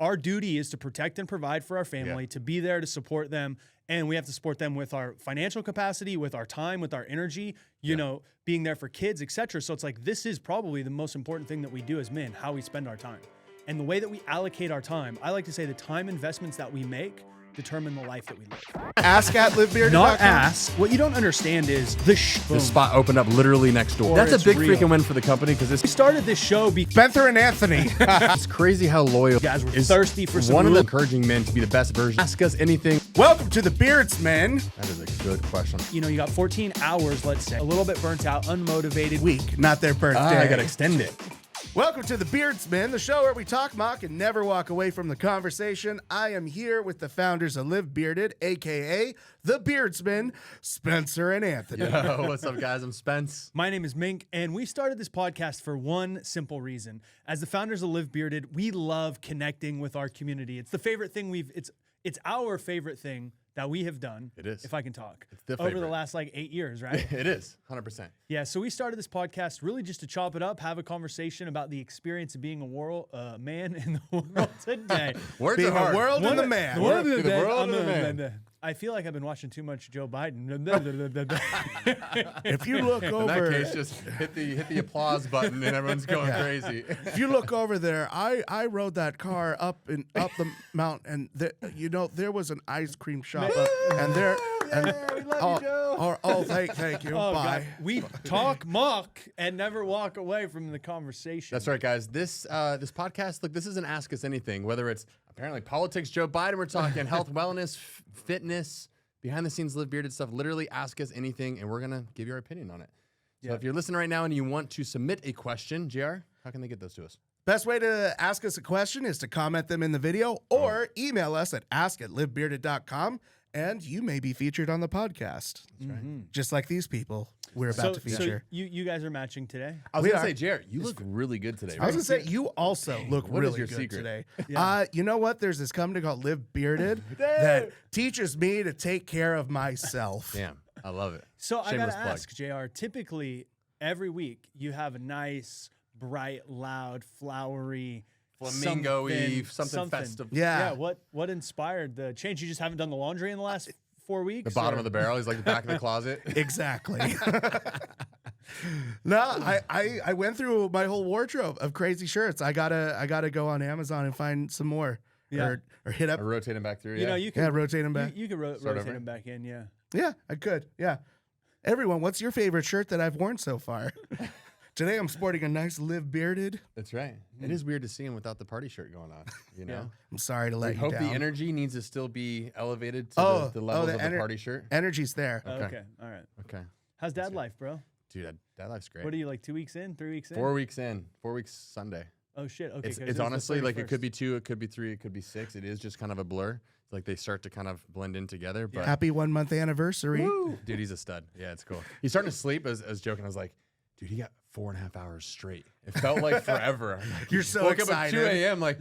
our duty is to protect and provide for our family, to be there to support them. And we have to support them with our financial capacity, with our time, with our energy, you know, being there for kids, etc. So it's like, this is probably the most important thing that we do as men, how we spend our time. And the way that we allocate our time, I like to say the time investments that we make determine the life that we live. Ask at livebearded.com. Not ask. What you don't understand is the spot opened up literally next door. That's a big freaking win for the company because we started this show Spencer and Anthony. It's crazy how loyal you guys were thirsty for some one of the encouraging men to be the best version. Ask us anything. Welcome to the Beardsmen. That is a good question. You know, you got 14 hours, let's say, a little bit burnt out, unmotivated. Week, not their birthday. I gotta extend it. Welcome to the Beardsmen, the show where we talk, mock, and never walk away from the conversation. I am here with the founders of Live Bearded, a.k.a. the Beardsmen, Spencer and Anthony. Yo, what's up, guys? I'm Spence. My name is Mink, and we started this podcast for one simple reason. As the founders of Live Bearded, we love connecting with our community. It's the favorite thing it's our favorite thing that we have done. It is. If I can talk. It's the over favorite. the last 8 years, right? It is, 100%. Yeah, so we started this podcast really just to chop it up, have a conversation about the experience of being a man in the world today. Words Being are hard. a world and the man. The world Through and the the world and the man. man. I feel like I've been watching too much Joe Biden. If you look In over, that case, just hit the applause button and everyone's going crazy. if you look over there, I rode that car up the mountain, and there was an ice cream shop, and there. And, we love you, Joe. Thank you. Oh, Bye. God. We talk, mock, and never walk away from the conversation. That's right, guys. This podcast, look, this isn't Ask Us Anything. Whether it's apparently politics, Joe Biden, we're talking health, wellness, fitness, behind the scenes, Live Bearded stuff. Literally ask us anything, and we're gonna give you our opinion on it. So if you're listening right now and you want to submit a question, JR, how can they get those to us? Best way to ask us a question is to comment them in the video or email us at ask@livebearded.com. And you may be featured on the podcast. That's right. Just like these people we're about to feature. So you guys are matching today? I was going to say, Jared, you look really good today. I was going to say, you also look What is really your good secret? today. Yeah. You know what? There's this company called Live Bearded that teaches me to take care of myself. Damn, I love it. So I Shameless got to ask, JR, typically every week you have a nice, bright, loud, flowery, Flamingo-y, something festive. Yeah. What inspired the change? You just haven't done the laundry in the last 4 weeks? The bottom of the barrel. He's like the back of the closet. Exactly. No, I went through my whole wardrobe of crazy shirts. I gotta go on Amazon and find some more. Yeah. Or hit up. Or rotate them back through. You know, you can rotate them back. You can rotate over. them back in, yeah. Yeah, I could. Yeah. Everyone, what's your favorite shirt that I've worn so far? Today I'm sporting a nice Live Bearded. That's right. It is weird to see him without the party shirt going on. You know. I'm sorry to let I you hope down. the energy needs to still be elevated to the levels of the party shirt. Energy's there. Okay. All right. Okay. How's dad life, bro? Dude, that life's great. What are you, 2 weeks in, 3 weeks in? 4 weeks in. 4 weeks Sunday. Oh, shit. Okay. It's honestly it could be 2, it could be 3, it could be 6. It is just kind of a blur. It's like they start to kind of blend in together. But Happy 1 month anniversary. Woo! Dude, he's a stud. Yeah, it's cool. He's starting to sleep. As joking, I was like, dude, he got 4.5 hours straight. It felt like forever. I'm like, You're so woke excited. up at 2 a.m. Like,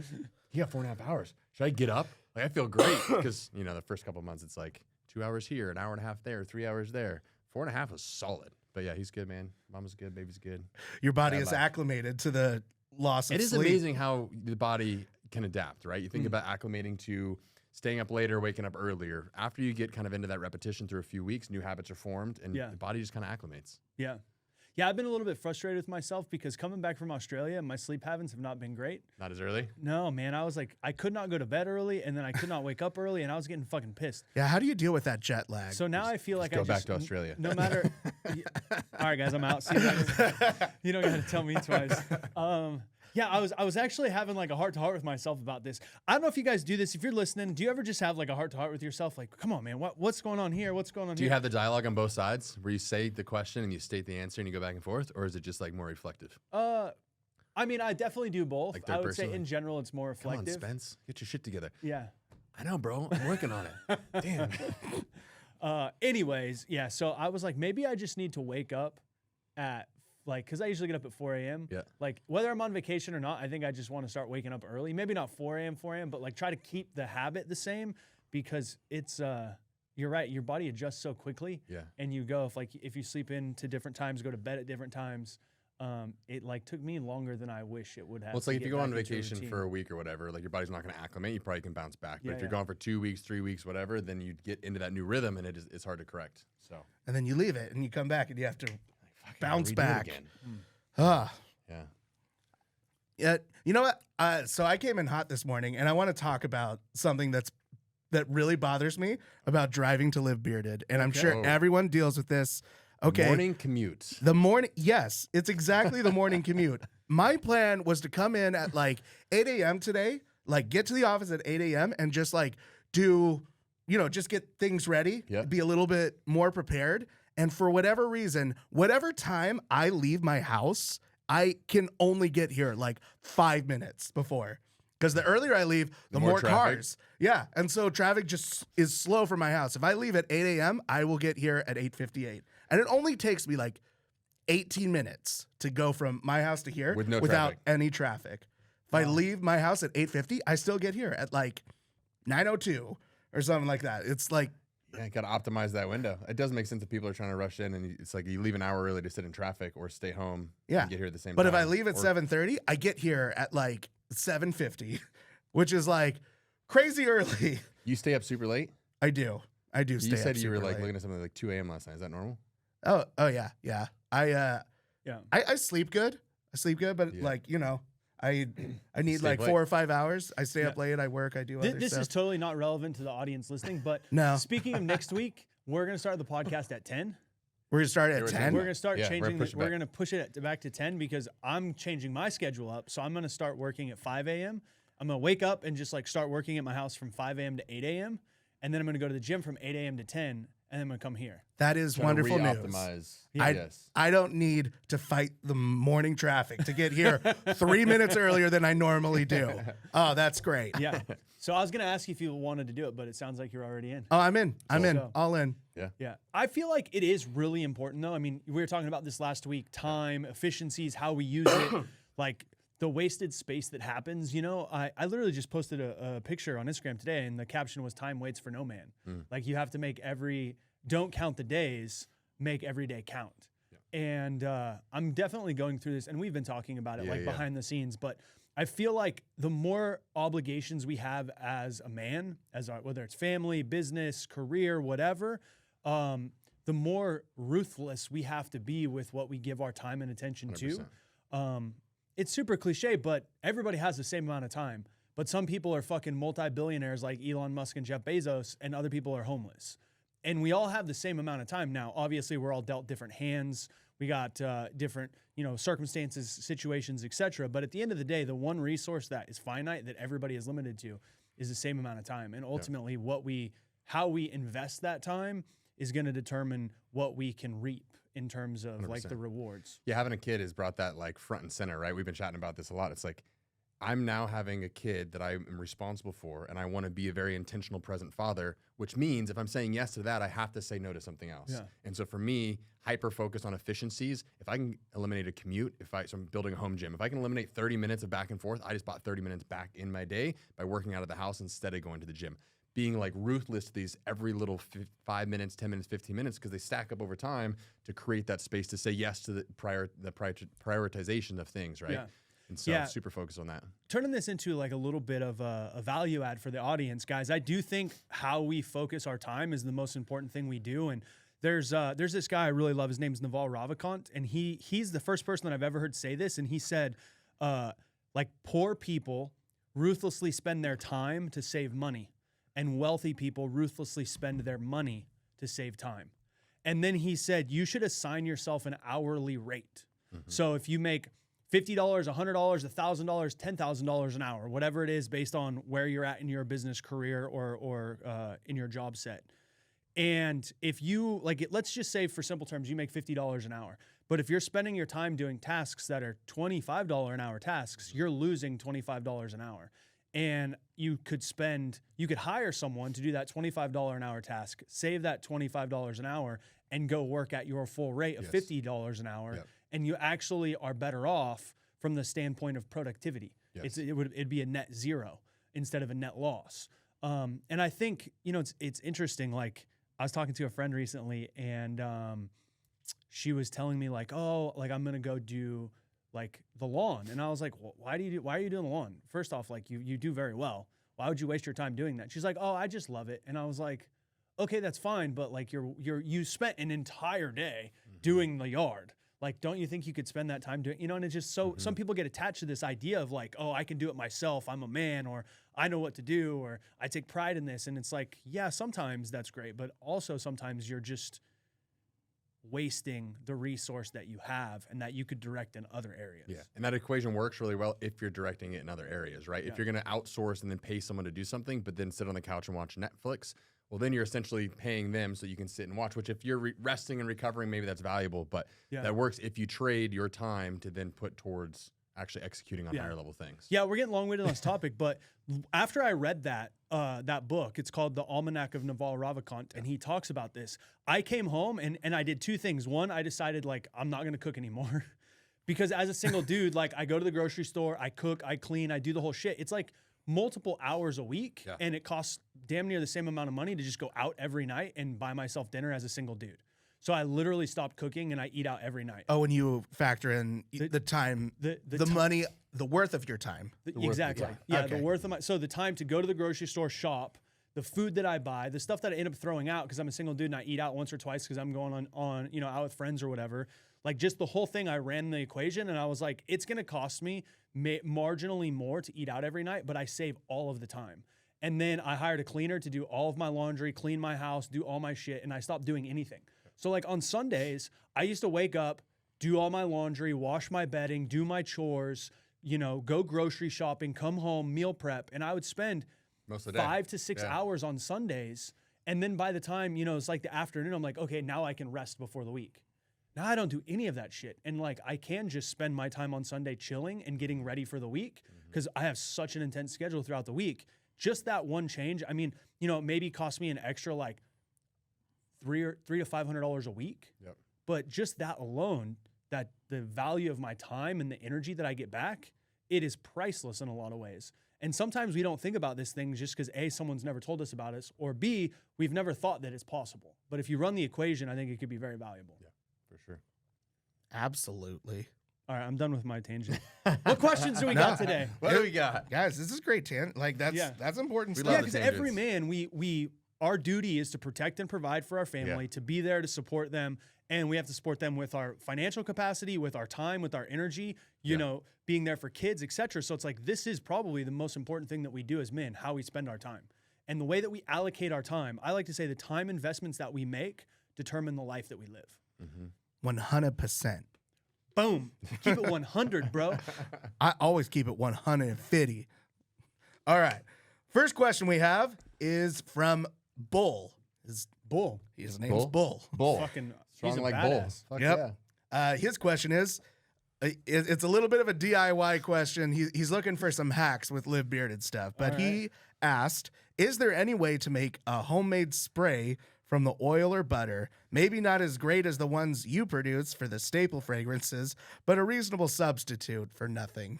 he got 4.5 hours. Should I get up? Like, I feel great because the first couple of months it's like 2 hours here, an hour and a half there, 3 hours there. 4.5 was solid. But yeah, he's good, man. Mama's good, baby's good. Your body is acclimated to the loss of It is sleep. amazing how the body can adapt, right? You think about acclimating to staying up later, waking up earlier. After you get kind of into that repetition through a few weeks, new habits are formed, and the body just kind of acclimates. Yeah. Yeah, I've been a little bit frustrated with myself because coming back from Australia, my sleep habits have not been great. Not as early? No, man. I was like, I could not go to bed early, and then I could not wake up early, and I was getting fucking pissed. Yeah, how do you deal with that jet lag? So now I feel like Go back to Australia. No matter. All right, guys, I'm out. See you guys. You don't got to tell me twice. Yeah, I was actually having a heart-to-heart with myself about this. I don't know if you guys do this. If you're listening, do you ever just have a heart-to-heart with yourself? Like, come on, man, what's going on here? What's going on Do here? you have the dialogue on both sides where you say the question and you state the answer and you go back and forth? Or is it just more reflective? I mean, I definitely do both. Like third I would person, say in general, it's more Come on, reflective. Spence. Get your shit together. Yeah. I know, bro. I'm working on it. Damn. Anyways, yeah, so I was like, maybe I just need to wake up at because I usually get up at 4 a.m. Yeah. Whether I'm on vacation or not, I think I just want to start waking up early. Maybe not 4 a.m., but try to keep the habit the same because it's, you're right, your body adjusts so quickly. Yeah. And you go, if you sleep in to different times, go to bed at different times, it like took me longer than I wish it would have. Well, it's to like if get you go on back into a vacation routine. for a week or whatever, like your body's not going to acclimate. You probably can bounce back. But Yeah, if you're yeah. gone for 2 weeks, 3 weeks, whatever, then you get into that new rhythm, and it's hard to correct. So And then you leave it, and you come back, and you have to fucking bounce redo it back. again. Ah. Yeah. Yeah, you know what? So I came in hot this morning, and I want to talk about something that really bothers me about driving to live bearded, and I'm sure Oh. everyone deals with this. Okay, Morning commute. the morning, yes, it's exactly the morning commute. My plan was to come in at like 8 a.m. today, like get to the office at 8 a.m. and just like do, just get things ready, Yep. be a little bit more prepared. And for whatever reason, whatever time I leave my house, I can only get here like 5 minutes before. Because the earlier I leave, the more more traffic. cars. Yeah. And so traffic just is slow from my house. If I leave at 8 a.m., I will get here at 8:58. And it only takes me like 18 minutes to go from my house to here With no without traffic. any traffic. If I leave my house at 8:50, I still get here at like 9:02 or something like that. It's like, Yeah, you got to optimize that window. It doesn't make sense if people are trying to rush in, and it's like you leave an hour early to sit in traffic or stay home. Yeah. And get here at the same but time. if I leave at Or- 7:30, I get here at like 7:50, which is like crazy early. You stay up super late. I do stay You said up you were super like late. looking at something like 2 a.m. last night. Is that normal? Oh yeah. I Yeah. I sleep good. But Yeah. like, I need Stay like late. 4 or 5 hours. I stay up Yeah. late, I work, I do other This stuff. is totally not relevant to the audience listening, but No. speaking of next week, we're going to start the podcast at 10. We're gonna start at We're 10. We're going to start Yeah, we're changing. pushing We're back. going to push it back to 10 because I'm changing my schedule up. So I'm going to start working at 5 a.m. I'm going to wake up and just like start working at my house from 5 a.m. to 8 a.m. And then I'm going to go to the gym from 8 a.m. to 10. And then I'm going to come here. That is Trying to wonderful news. re-optimize. I, I don't need to fight the morning traffic to get here 3 minutes earlier than I normally do. Oh, that's great. Yeah. So I was going to ask you if you wanted to do it, but it sounds like you're already in. Oh, I'm in. I'm in. So- All in. Yeah. I feel like it is really important, though. I mean, we were talking about this last week, time, efficiencies, how we use it, like the wasted space that happens. I literally just posted a picture on Instagram today, and the caption was "Time waits for no man." Like you have to don't count the days, make every day count. And I'm definitely going through this, and we've been talking about it Yeah. behind the scenes, but I feel like the more obligations we have as a man, whether it's family, business, career, whatever, the more ruthless we have to be with what we give our time and attention 100%. to. It's super cliche, but everybody has the same amount of time. But some people are fucking multi-billionaires like Elon Musk and Jeff Bezos, and other people are homeless. And we all have the same amount of time. Now, obviously, we're all dealt different hands. We got different, circumstances, situations, etc. But at the end of the day, the one resource that is finite, that everybody is limited to, is the same amount of time. And ultimately, how we invest that time is going to determine what we can reap in terms of like 100%. the rewards. Yeah, having a kid has brought that like front and center, right? We've been chatting about this a lot. It's like I'm now having a kid that I am responsible for, and I want to be a very intentional, present father, which means if I'm saying yes to that, I have to say no to something else. Yeah. And so for me, hyper focus on efficiencies. If I can eliminate a commute, so I'm building a home gym, if I can eliminate 30 minutes of back and forth, I just bought 30 minutes back in my day by working out of the house instead of going to the gym. Being like ruthless to these every little 5 minutes, 10 minutes, 15 minutes, because they stack up over time to create that space to say yes to the prioritization of things, right? Yeah. And so Yeah. super focused on that. Turning this into like a little bit of a value add for the audience, guys, I do think how we focus our time is the most important thing we do. And there's this guy I really love. His name's Naval Ravikant, and he's the first person that I've ever heard say this. And he said, like poor people ruthlessly spend their time to save money, and wealthy people ruthlessly spend their money to save time. And then he said, you should assign yourself an hourly rate. So if you make $50, $100, $1,000, $10,000 an hour, whatever it is, based on where you're at in your business career or in your job set. And if you let's just say for simple terms, you make $50 an hour. But if you're spending your time doing tasks that are $25 an hour tasks, you're losing $25 an hour. And you could hire someone to do that $25 an hour task, save that $25 an hour, and go work at your full rate of $50 an hour. Yep. And you actually are better off from the standpoint of productivity. Yes. It'd be a net zero instead of a net loss. And I think, it's interesting. Like I was talking to a friend recently, and she was telling me like, oh, like I'm gonna go do like the lawn, and I was like, well, why are you doing the lawn? First off, like you do very well. Why would you waste your time doing that? She's like, oh, I just love it, and I was like, okay, that's fine, but like you spent an entire day doing the yard. Like, don't you think you could spend that time doing, you know? And it's just so some people get attached to this idea of like, oh, I can do it myself. I'm a man, or I know what to do, or I take pride in this. And it's like, yeah, sometimes that's great, but also sometimes you're just wasting the resource that you have and that you could direct in other areas. Yeah. And that equation works really well if you're directing it in other areas, right? If you're going to outsource and then pay someone to do something, but then sit on the couch and watch Netflix, well, then you're essentially paying them so you can sit and watch, which if you're resting and recovering, maybe that's valuable, but that works if you trade your time to then put towards actually executing on higher level things. Yeah, we're getting long-winded on this topic, but after I read that book, it's called The Almanac of Naval Ravikant, and he talks about this. I came home and I did two things. One, I decided like I'm not gonna cook anymore. Because as a single dude, like I go to the grocery store, I cook, I clean, I do the whole shit. It's like multiple hours a week, and it costs damn near the same amount of money to just go out every night and buy myself dinner as a single dude. So I literally stopped cooking and I eat out every night. Oh, and you factor in the time, the money, the worth of your time. Exactly. The worth of my, so the time to go to the grocery store, shop, the food that I buy, the stuff that I end up throwing out because I'm a single dude and I eat out once or twice because I'm going on out with friends or whatever. Like just the whole thing, I ran the equation and I was like, it's going to cost me marginally more to eat out every night, but I save all of the time. And then I hired a cleaner to do all of my laundry, clean my house, do all my shit, and I stopped doing anything. So like on Sundays, I used to wake up, do all my laundry, wash my bedding, do my chores, go grocery shopping, come home, meal prep, and I would spend most of the day 5 to 6 hours on Sundays. And then by the time, it's like the afternoon, I'm like, okay, now I can rest before the week. Now I don't do any of that shit. And like, I can just spend my time on Sunday chilling and getting ready for the week because I have such an intense schedule throughout the week. Just that one change, I mean, maybe cost me an extra like $300 to $500 a week. Yep. But just that alone, that the value of my time and the energy that I get back, it is priceless in a lot of ways. And sometimes we don't think about these things just because A, someone's never told us about it, or B, we've never thought that it's possible. But if you run the equation, I think it could be very valuable. Yeah, for sure. Absolutely. All right, I'm done with my tangent. What questions do we got today? What do we got? Guys, this is great. Like that's important stuff. Yeah, because every man, our duty is to protect and provide for our family, to be there to support them, and we have to support them with our financial capacity, with our time, with our energy, being there for kids, etc. So it's like this is probably the most important thing that we do as men, how we spend our time. And the way that we allocate our time, I like to say the time investments that we make determine the life that we live. 100%. Boom. Keep it 100, bro. I always keep it 150. All right. First question we have is from Bull. His name's Bull. Bull. Fucking Strong he's a like badass. Bull. Fuck Yep. His question is, it's a little bit of a DIY question. He's looking for some hacks with Live Bearded stuff, but he asked, is there any way to make a homemade spray from the oil or butter, maybe not as great as the ones you produce for the staple fragrances, but a reasonable substitute for nothing?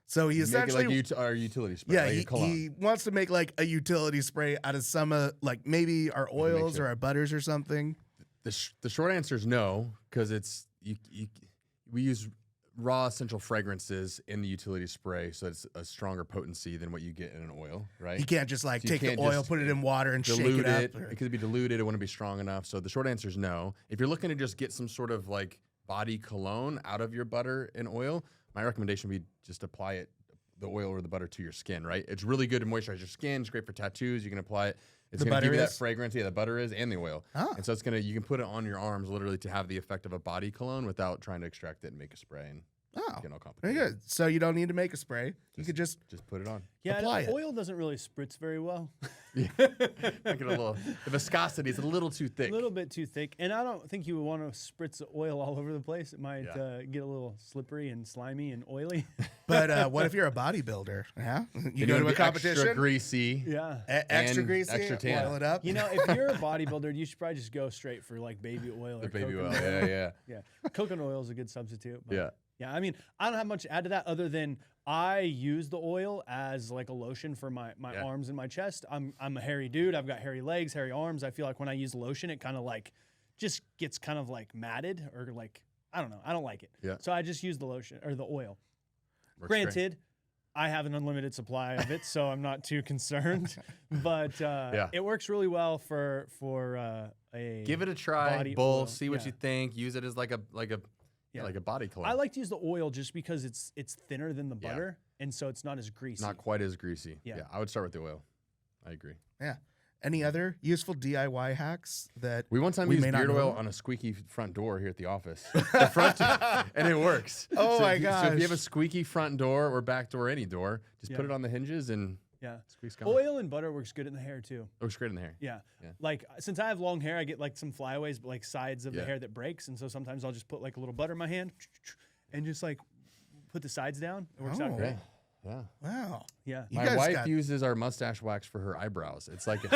So he essentially make it like our utility spray. Yeah, like he wants to make like a utility spray out of some like maybe our oils or our butters or something. The short answer is no, because it's we use raw essential fragrances in the utility spray, so it's a stronger potency than what you get in an oil, right? You can't just like So take the oil, put it in water, and shake it up. It could be diluted. It wouldn't be strong enough. So the short answer is no. If you're looking to just get some sort of like body cologne out of your butter and oil, my recommendation would be just apply the oil or the butter to your skin, right? It's really good to moisturize your skin. It's great for tattoos. You can apply it. It's going to give you that fragrance. Yeah, the butter is, and the oil. Oh. And so you can put it on your arms literally to have the effect of a body cologne without trying to extract it and make a spray and get all complicated. Very good. So you don't need to make a spray. You could just put it on. Yeah, apply it. Oil doesn't really spritz very well. Yeah. The viscosity is a little too thick. A little bit too thick. And I don't think you would want to spritz the oil all over the place. It might get a little slippery and slimy and oily. But what if you're a bodybuilder? Yeah, you go to a competition. Extra greasy. Yeah. Extra greasy. Extra tan. Oil it up. If you're a bodybuilder, you should probably just go straight for like baby oil or Baby coconut oil. Yeah. Yeah. Coconut oil is a good substitute. But Yeah. Yeah, I mean, I don't have much to add to that other than I use the oil as like a lotion for my arms and my chest. I'm a hairy dude. I've got hairy legs, hairy arms. I feel like when I use lotion, it kind of like just gets kind of like matted or like, I don't know. I don't like it. Yeah. So I just use the lotion or the oil. Works great. Granted, I have an unlimited supply of it, so I'm not too concerned. But it works really well for a Give it a try, body bowl, oil. see what Yeah. you think. Use it as like a body cologne. I like to use the oil just because it's thinner than the butter, and so it's not as greasy. Not quite as greasy. Yeah. I would start with the oil. I agree. Yeah. Any other useful DIY hacks that We one time we used may not beard know oil of? on a squeaky front door here at the office. The front and it works. Oh so my if you, So if you have a gosh. squeaky front door or back door, any door, just put Yeah. it on the hinges and Yeah. squeak's gone. Oil and butter works good in the hair too. Looks great in the hair. Yeah. Yeah. Like since I have long hair, I get like some flyaways, but like sides of the Yeah. hair that breaks, and so sometimes I'll just put like a little butter in my hand and just like put the sides down. It works out Oh. great. Yeah. Wow. Yeah. You My guys wife got- uses our mustache wax for her eyebrows. It's like a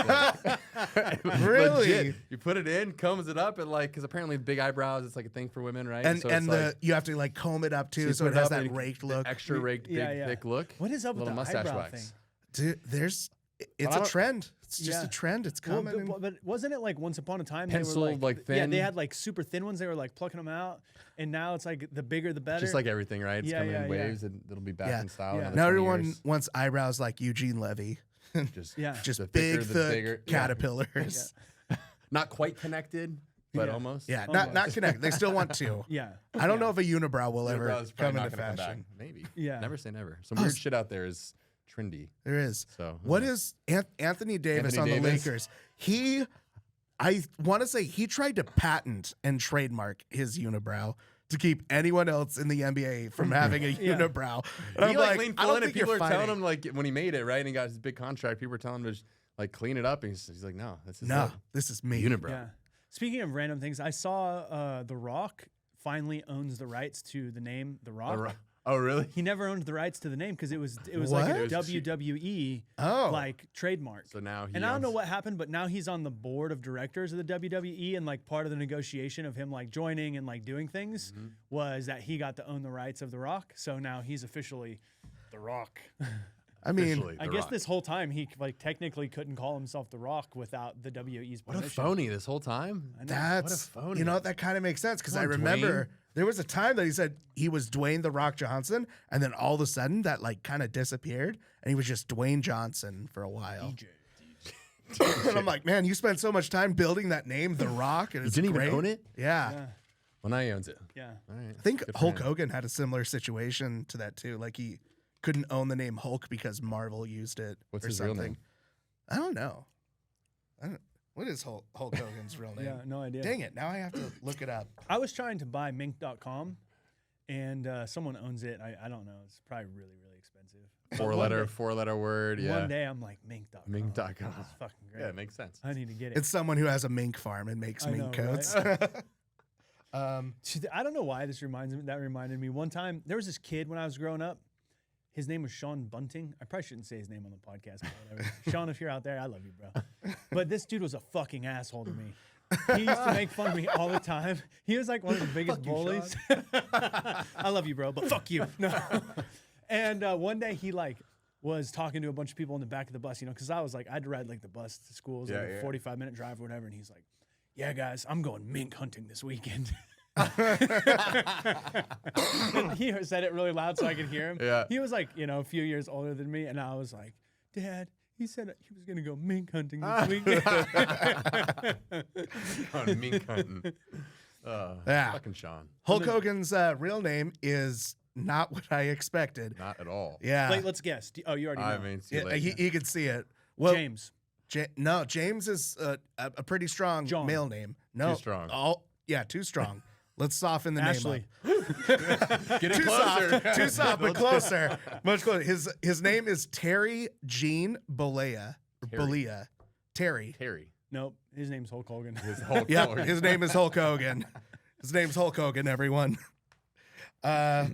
thing. Really? Legit. You put it in, combs it up, and like, because apparently big eyebrows, it's like a thing for women, right? And so and it's the like, you have to like comb it up too, you so put it has up that and raked the look. extra raked, big, Yeah, yeah. thick look. What is up with Little the mustache eyebrow wax. thing? Dude, it's I a don't- trend. It's just Yeah. a trend. It's Well, coming. but wasn't it like once upon a time Pencil, they were like, Yeah, thin? they had like super thin ones. They were like plucking them out, and now it's like the bigger the better. Just like everything, right? It's Yeah, coming yeah, in yeah. waves, and it'll be back Yeah. in style. Yeah. in another Now 20 everyone years. wants eyebrows like Eugene Levy, Just, Yeah. just the big, thicker, the thick bigger. Yeah. caterpillars. Not quite connected, but Yeah. almost. Yeah, Almost. not connected. They still want to. yeah. I don't know if a unibrow will ever Eyebrow's come probably into not gonna fashion. Come back. Maybe. Yeah. Never say never. Some weird shit out there is trendy. There is. So What is Anthony Davis Anthony on the Davis? Lakers? I want to say he tried to patent and trademark his unibrow to keep anyone else in the NBA from having a Yeah. unibrow. And he I'm like like, leaned I full don't in, and think people you're are telling fighting. him like when he made it right, and he got his big contract. People were telling him to just, like clean it up, and he's like, no, this is No, this is me. unibrow. Yeah. Speaking of random things, I saw The Rock finally owns the rights to the name The Rock. Oh, really? He never owned the rights to the name because it was What? like It a was WWE Oh. like trademark. So now he And I don't know owns- what happened, but now he's on the board of directors of the WWE, and like part of the negotiation of him like joining and like doing things Mm-hmm. was that he got to own the rights of The Rock. So now he's officially The Rock. I mean, Officially, I The guess Rock. this whole time he like technically couldn't call himself The Rock without the WWE's What a permission. phony this whole time. I know. that's phony. you know that kind of makes sense because Come I on, remember Dwayne. there was a time that he said he was Dwayne the Rock Johnson, and then all of a sudden that like kind of disappeared, and he was just Dwayne Johnson for a while. And I'm like, man, you spent so much time building that name, The Rock, and it's didn't even great. own it? Yeah. Yeah. Well, now he owns it. Yeah. All right. I think Good for Hulk him. Hogan had a similar situation to that too. Like he couldn't own the name Hulk because Marvel used it What's or his something. real name? I don't know. What is Hulk Hogan's real name? Yeah, no idea. Dang it! Now I have to look it up. I was trying to buy mink.com and someone owns it. I don't know. It's probably really, really expensive. But Four-letter word. Yeah. One day I'm like, mink.com. Mink.com. It's fucking great. Yeah, it makes sense. I need to get it. It's someone who has a mink farm and makes I mink know, coats. I don't know why that reminded me. One time, there was this kid when I was growing up. His name was Sean Bunting. I probably shouldn't say his name on the podcast, but whatever. Sean, if you're out there, I love you, bro. But this dude was a fucking asshole to me. He used to make fun of me all the time. He was like one of the biggest bullies. I love you, bro, but fuck you. No. And one day he like was talking to a bunch of people in the back of the bus, because I was like, I had to ride like the bus to school. It was like a 45-minute drive or whatever. And he's like, yeah, guys, I'm going mink hunting this weekend. He said it really loud so I could hear him. Yeah. He was like, a few years older than me. And I was like, Dad, he said he was going to go mink hunting this weekend. On mink hunting. Yeah. Fucking Sean. Hulk Hogan's real name is not what I expected. Not at all. Yeah, Wait, let's guess. Oh, you already know. I mean, see you Yeah, later. he could see it. Well, James. No, James is a pretty strong John. male name. No, Too strong. Oh, yeah, too strong. Let's soften the Ashley. name up. Get it Too closer. soft, too soft, but closer, much closer. His name is Terry Gene Bollea. Bollea. Terry. Terry. Nope. His name's Hulk Hogan. His Hulk Yeah, Hogan. his name is Hulk Hogan. His name's Hulk Hogan. Everyone. Yeah,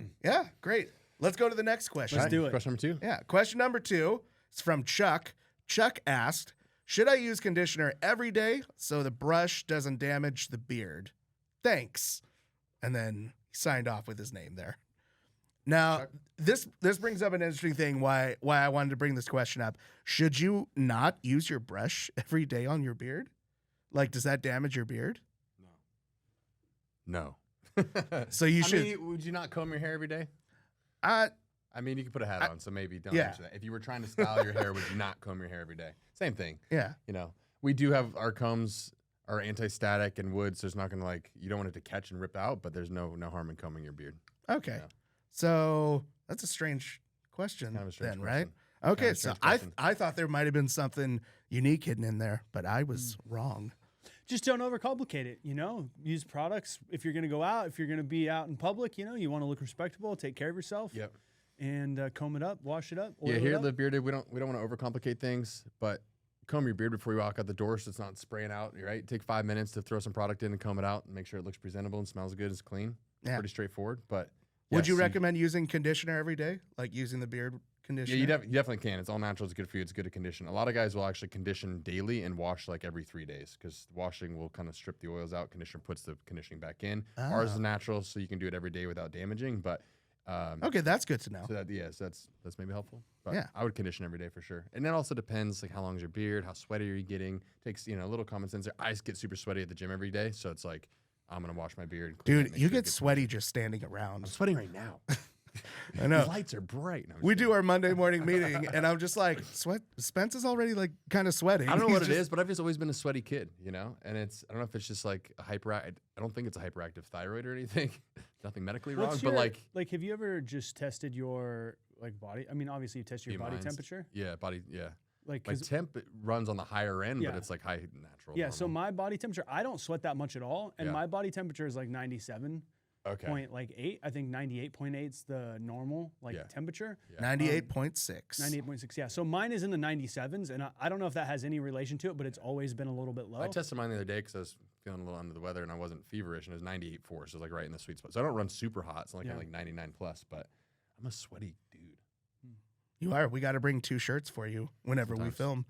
great. Let's go to the next question. Let's do it. Question number 2. Yeah, question number 2 is from Chuck. Chuck asked, should I use conditioner every day so the brush doesn't damage the beard? Thanks. And then he signed off with his name there. Now, this brings up an interesting thing why I wanted to bring this question up. Should you not use your brush every day on your beard? Like, does that damage your beard? No. So you should. I mean, would you not comb your hair every day? I I mean, you can put a hat on, so maybe don't Yeah. answer that. If you were trying to style your hair, would you not comb your hair every day? Same thing. yeah. You know, we do have our combs are anti-static and wood, so it's not gonna you don't want it to catch and rip out, but there's no harm in combing your beard. Okay. Yeah. So that's a strange question Kind of a strange then, right? question. Okay, of a so strange question. I thought there might have been something unique hidden in there, but I was wrong. Just don't overcomplicate it. Use products. If you're going to go out, if you're going to be out in public, you want to look respectable, take care of yourself. Yep. And comb it up, wash it up. Yeah, oil here it at up. Live Bearded, we don't want to overcomplicate things, but comb your beard before you walk out the door so it's not spraying out. Right? Take 5 minutes to throw some product in and comb it out and make sure it looks presentable and smells good, it's clean. Yeah. Pretty straightforward. But Would you yes, recommend using conditioner every day, like using the beard Yeah, conditioner? you definitely can. It's all natural. It's good for you. It's good to condition. A lot of guys will actually condition daily and wash like every 3 days because washing will kind of strip the oils out. Conditioner puts the conditioning back in. Ours is natural, so you can do it every day without damaging. But Okay, that's good to know. so that's maybe helpful. But Yeah. I would condition every day for sure. And that also depends like how long is your beard, how sweaty are you getting. Takes a little common sense there. I get super sweaty at the gym every day, so it's like I'm gonna wash my beard. Clean it, Dude, make you sure it get gets- sweaty just standing I'm around. sweating right now. I know. The lights are bright. No, I'm We just do our Monday morning meeting, and I'm just like, Spence is already like kind of sweating. I don't know He's what it just- is, but I've just always been a sweaty kid, and I don't know if it's just like a I don't think it's a hyperactive thyroid or anything. Nothing medically wrong, but like have you ever just tested your body? I mean, obviously you test your body BMIs. temperature. Yeah, Like, my 'cause- temp runs on the higher end, but Yeah. it's like high natural. yeah. So normal. my body temperature, I don't sweat that much at all, and Yeah. my body temperature is like 97. Okay. Point like 8. I think 98.8 is the normal Yeah. temperature. 98.6. 98.6. Yeah. So mine is in the 97s, and I don't know if that has any relation to it, but it's always been a little bit low. I tested mine the other day because I was feeling a little under the weather and I wasn't feverish, and it was 98.4, so it was like right in the sweet spot. So I don't run super hot. It's like Yeah. I'm like 99 plus, but I'm a sweaty dude. You are. We got to bring 2 shirts for you whenever we Sometimes. film.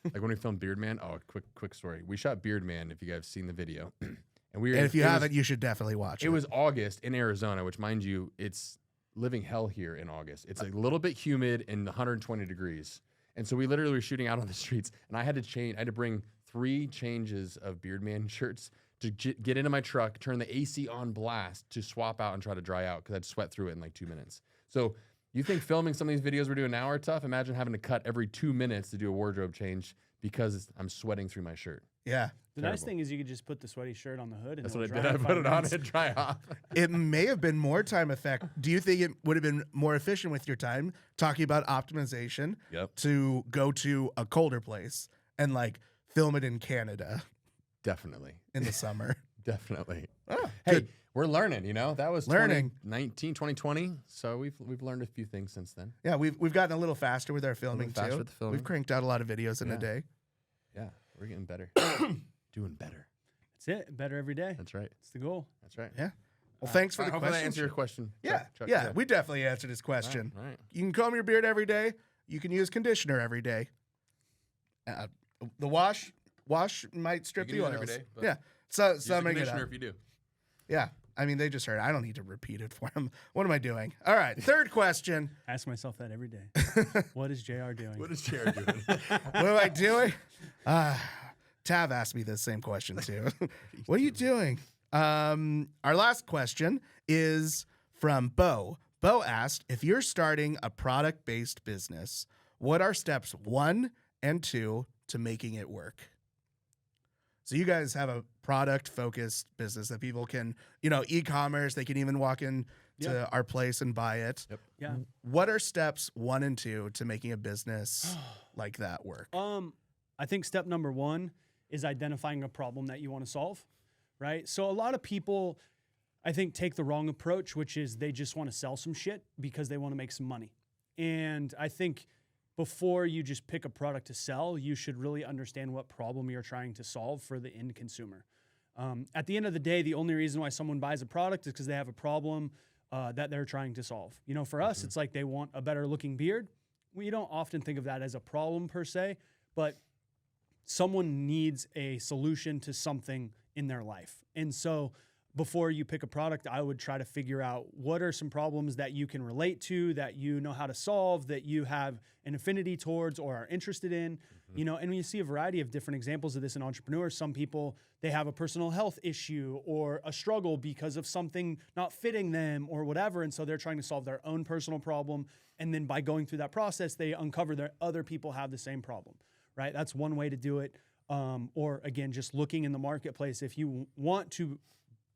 Like when we filmed Beardman. Oh, quick story. We shot Beardman. If you guys have seen the video, and we were. And if you it was- haven't, you should definitely watch it. It was August in Arizona, which, mind you, it's living hell here in August. It's a little bit humid and 120 degrees. And so we literally were shooting out on the streets, and I had to bring 3 changes of Beardman shirts to get into my truck, turn the AC on blast to swap out and try to dry out because I'd sweat through it in like 2 minutes. So you think filming some of these videos we're doing now are tough? Imagine having to cut every 2 minutes to do a wardrobe change because I'm sweating through my shirt. Yeah. The nice Terrible. thing is you could just put the sweaty shirt on the hood, and That's it'll what I dry did. I in put 5 it on minutes. and dry off. It may have been more time effect. Do you think it would have been more efficient with your time talking about optimization Yep. to go to a colder place and like film it in Canada Definitely. in the summer? Definitely. Oh, Hey, good. we're learning, That was Learning. 2020. So we've learned a few things since then. Yeah, we've gotten a little faster with our filming faster too. with the filming. We've cranked out a lot of videos in a Yeah. day. Yeah, we're getting better. Doing better. That's it. Better every day. That's right. That's the goal. That's right. Yeah. Well, thanks for the Hopefully question. that answered your question. Yeah, Chuck, yeah, we definitely answered his All question. right. You can comb your beard every day. You can use conditioner every day. The wash might strip can the use oils. it every day, but Yeah, so Use a summing it conditioner up. if you do. Yeah, I mean they just heard. I don't need to repeat it for them. What am I doing? All right, third question. Ask myself that every day. What is JR doing? What is Jared doing? What am I doing? Tav asked me the same question too. What are you doing? Our last question is from Bo. Bo asked, if you're starting a product-based business, what are steps 1 and 2 to making it work? So you guys have a product-focused business that people can, e-commerce, they can even walk in to our place and buy it. Yep. Yeah. What are steps 1 and 2 to making a business like that work? I think step number 1 is identifying a problem that you want to solve, right? So a lot of people, I think, take the wrong approach, which is they just want to sell some shit because they want to make some money. And I think before you just pick a product to sell, you should really understand what problem you're trying to solve for the end consumer. At the end of the day, the only reason why someone buys a product is because they have a problem that they're trying to solve. For us, it's like they want a better looking beard. We don't often think of that as a problem per se, but someone needs a solution to something in their life. And so before you pick a product, I would try to figure out what are some problems that you can relate to, that you know how to solve, that you have an affinity towards or are interested in. You know, and when you see a variety of different examples of this in entrepreneurs, some people, they have a personal health issue or a struggle because of something not fitting them or whatever. And so they're trying to solve their own personal problem. And then by going through that process, they uncover that other people have the same problem, right? That's one way to do it. Or again, just looking in the marketplace. If you want to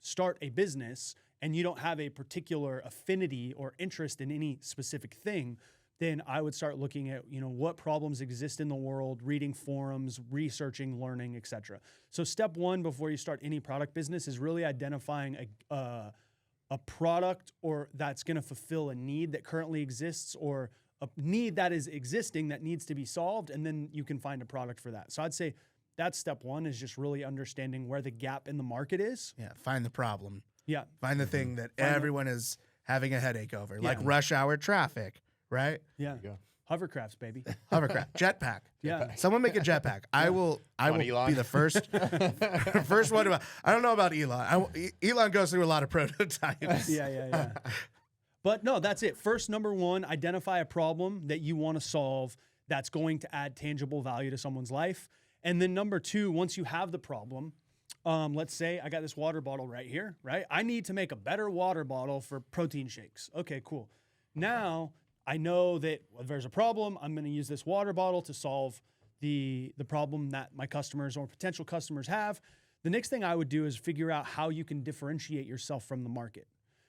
start a business and you don't have a particular affinity or interest in any specific thing, then I would start looking at, you know, what problems exist in the world, reading forums, researching, learning, etc. So step one before you start any product business is really identifying a product or that's going to fulfill a need that currently exists or a need that is existing that needs to be solved, and then you can find a product for that. So I'd say that's step one, is just really understanding where the gap in the market is. Yeah, find the problem. Yeah. Find the thing that everyone is having a headache over, like rush hour traffic, right? Yeah. Hovercrafts, baby. Hovercraft, jetpack. Yeah. Someone make a jetpack. I will Elon? be the first one to. I don't know about Elon. Elon goes through a lot of prototypes. Yeah. But no, that's it. First, number one, identify a problem that you want to solve that's going to add tangible value to someone's life. And then number two, once you have the problem, let's say I got this water bottle right here, right? I need to make a better water bottle for protein shakes. Okay, cool. Now I know that if there's a problem, I'm going to use this water bottle to solve the problem that my customers or potential customers have. The next thing I would do is figure out how you can differentiate yourself from the market.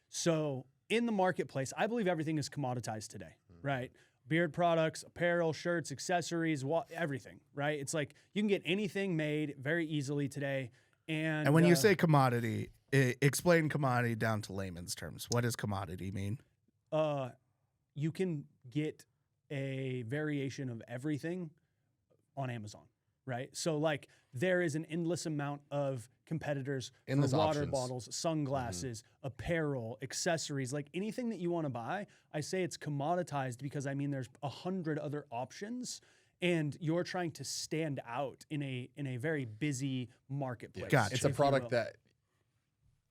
So in the marketplace, I believe everything is commoditized today, right? Beard products, apparel, shirts, accessories, everything, right? It's like you can get anything made very easily today. And when you say commodity, explain commodity down to layman's terms. What does commodity mean? You can get a variation of everything on Amazon, right? So like there is an endless amount of competitors for water bottles, sunglasses, apparel, accessories, like anything that you want to buy. I say it's commoditized because I mean there's 100 other options and you're trying to stand out in a very busy marketplace. Gotcha. It's a product that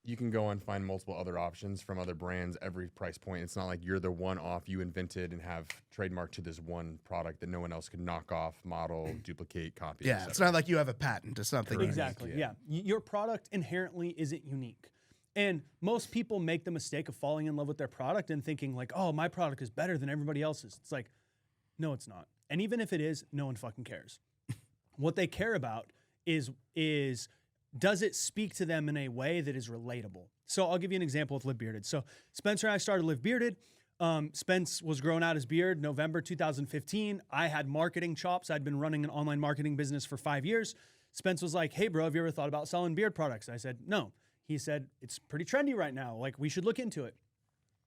you can go and find multiple other options from other brands, every price point. It's not like you're the one off you invented and have trademarked to this one product that no one else could knock off, model, duplicate, copy. Yeah, it's not like you have a patent to something. Exactly, yeah. Your product inherently isn't unique. And most people make the mistake of falling in love with their product and thinking like, oh, my product is better than everybody else's. It's like, no, it's not. And even if it is, no one fucking cares. What they care about is does it speak to them in a way that is relatable? So I'll give you an example with Live Bearded. So Spencer and I started Live Bearded. Spence was growing out his beard November 2015. I had marketing chops. I'd been running an online marketing business for 5 years. Spence was like, hey, bro, have you ever thought about selling beard products? I said, no. He said, it's pretty trendy right now. Like, we should look into it.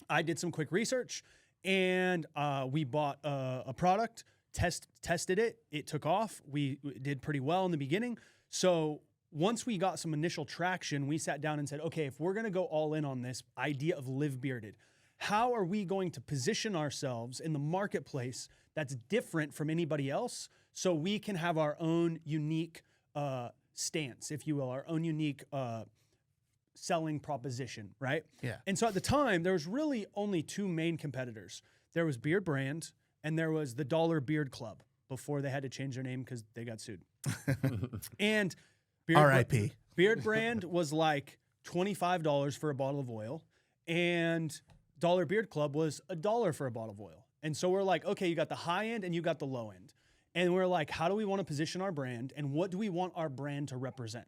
I did some quick research, and we bought a product, tested it. It took off. We did pretty well in the beginning. So once we got some initial traction, we sat down and said, okay, if we're going to go all in on this idea of Live Bearded, how are we going to position ourselves in the marketplace that's different from anybody else so we can have our own unique stance, if you will, our own unique selling proposition, right? Yeah. And so at the time, there was really only two main competitors. There was Beard Brand and there was the Dollar Beard Club before they had to change their name because they got sued. And R.I.P. Beard Brand was like $25 for a bottle of oil, and Dollar Beard Club was $1 for a bottle of oil. And so we're like, okay, you got the high end and you got the low end. And we're like, how do we want to position our brand and what do we want our brand to represent?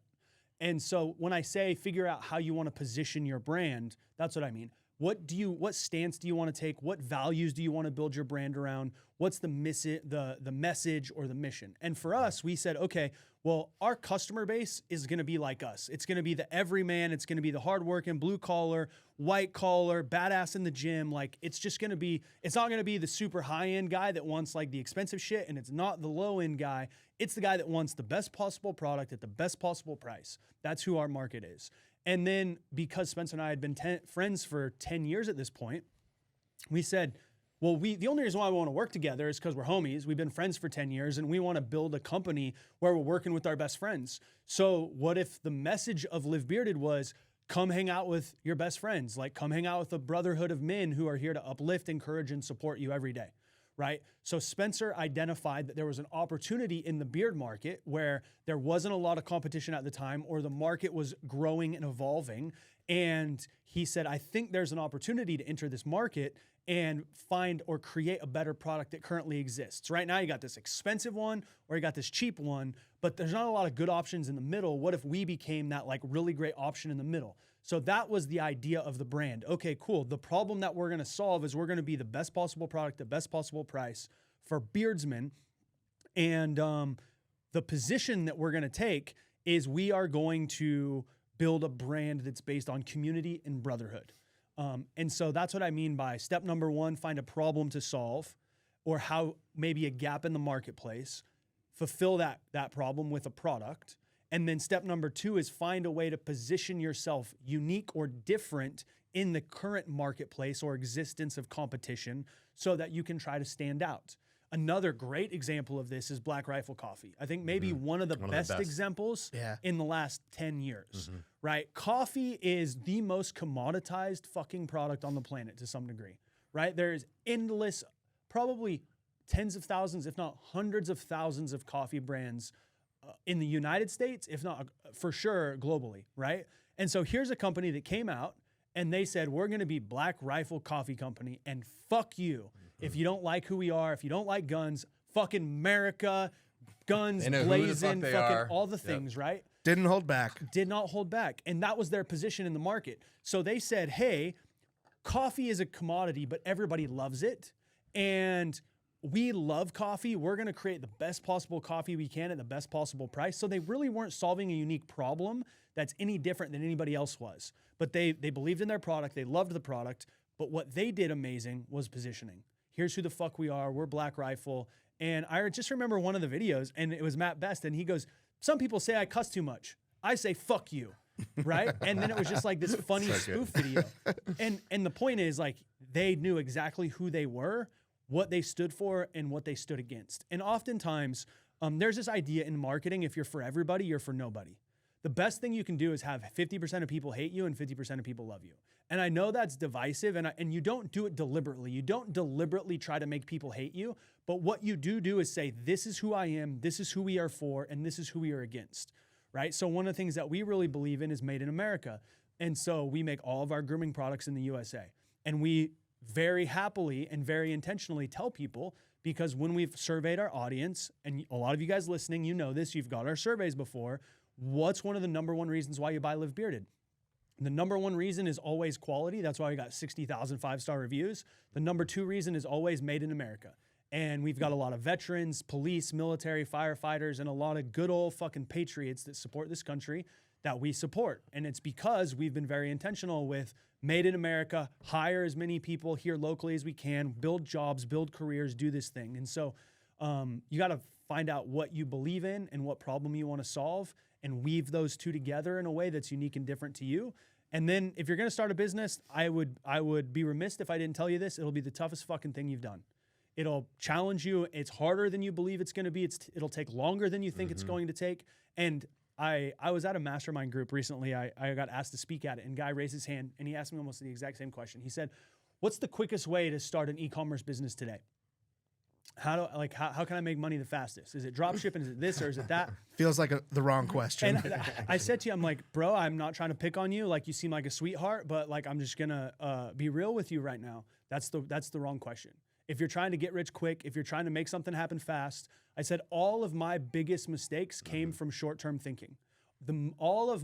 And so when I say figure out how you want to position your brand, that's what I mean. What stance do you want to take? What values do you want to build your brand around? What's the message or the mission? And for us, we said, okay, well, our customer base is going to be like us. It's going to be the everyman. It's going to be the hardworking, blue collar, white collar, badass in the gym. Like it's not going to be the super high end guy that wants like the expensive shit. And it's not the low end guy. It's the guy that wants the best possible product at the best possible price. That's who our market is. And then because Spencer and I had been friends for 10 years at this point, we said, well, the only reason why we want to work together is because we're homies. We've been friends for 10 years and we want to build a company where we're working with our best friends. So what if the message of Live Bearded was come hang out with your best friends. Like, come hang out with a brotherhood of men who are here to uplift, encourage, and support you every day, right? So Spencer identified that there was an opportunity in the beard market where there wasn't a lot of competition at the time, or the market was growing and evolving. And he said, I think there's an opportunity to enter this market and find or create a better product that currently exists. Right now, you got this expensive one or you got this cheap one, but there's not a lot of good options in the middle. What if we became that like really great option in the middle? So that was the idea of the brand. Okay, cool. The problem that we're going to solve is we're going to be the best possible product, the best possible price for Beardsmen. And the position that we're going to take is we are going to build a brand that's based on community and brotherhood. And so that's what I mean by step number one, find a problem to solve, or how maybe a gap in the marketplace, fulfill that problem with a product. And then step number two is find a way to position yourself unique or different in the current marketplace or existence of competition so that you can try to stand out. Another great example of this is Black Rifle Coffee. I think maybe one of the best examples in the last 10 years, right? Coffee is the most commoditized fucking product on the planet to some degree, right? There's endless, probably tens of thousands, if not hundreds of thousands of coffee brands in the United States, if not for sure globally, right? And so here's a company that came out and they said, we're going to be Black Rifle Coffee Company, and fuck you. If you don't like who we are, if you don't like guns, fucking America, guns blazing, fucking all the things, right? Didn't hold back. Did not hold back. And that was their position in the market. So they said, hey, coffee is a commodity, but everybody loves it. And we love coffee. We're going to create the best possible coffee we can at the best possible price. So they really weren't solving a unique problem that's any different than anybody else was. But they believed in their product. They loved the product. But what they did amazing was positioning. Here's who the fuck we are. We're Black Rifle. And I just remember one of the videos, and it was Matt Best, and he goes, some people say I cuss too much. I say, fuck you, right? And then it was just like this funny spoof video. And the point is, like, they knew exactly who they were, what they stood for, and what they stood against. And oftentimes, there's this idea in marketing, if you're for everybody, you're for nobody. The best thing you can do is have 50% of people hate you and 50% of people love you. And I know that's divisive, and you don't do it deliberately. You don't deliberately try to make people hate you, but what you do is say, this is who I am, this is who we are for, and this is who we are against, right? So one of the things that we really believe in is made in America. And so we make all of our grooming products in the USA. And we very happily and very intentionally tell people, because when we've surveyed our audience, and a lot of you guys listening, you know this, you've got our surveys before, what's one of the number one reasons why you buy Live Bearded? The number one reason is always quality. That's why we got 60,000 five-star reviews. The number two reason is always made in America. And we've got a lot of veterans, police, military, firefighters, and a lot of good old fucking patriots that support this country that we support. And it's because we've been very intentional with made in America, hire as many people here locally as we can, build jobs, build careers, do this thing. And so you got to find out what you believe in and what problem you want to solve, and weave those two together in a way that's unique and different to you. And then if you're going to start a business, I would be remiss if I didn't tell you this. It'll be the toughest fucking thing you've done. It'll challenge you. It's harder than you believe it's going to be. It'll take longer than you think it's going to take. And I was at a mastermind group recently. I got asked to speak at it, and a guy raised his hand and he asked me almost the exact same question. He said, what's the quickest way to start an e-commerce business today? How can I make money the fastest? Is it drop shipping? Is it this or is it that? Feels like the wrong question. And I said to you, I'm like, bro, I'm not trying to pick on you. Like, you seem like a sweetheart, but like, I'm just gonna be real with you right now. That's the wrong question. If you're trying to get rich quick, if you're trying to make something happen fast, I said all of my biggest mistakes came from short-term thinking. All of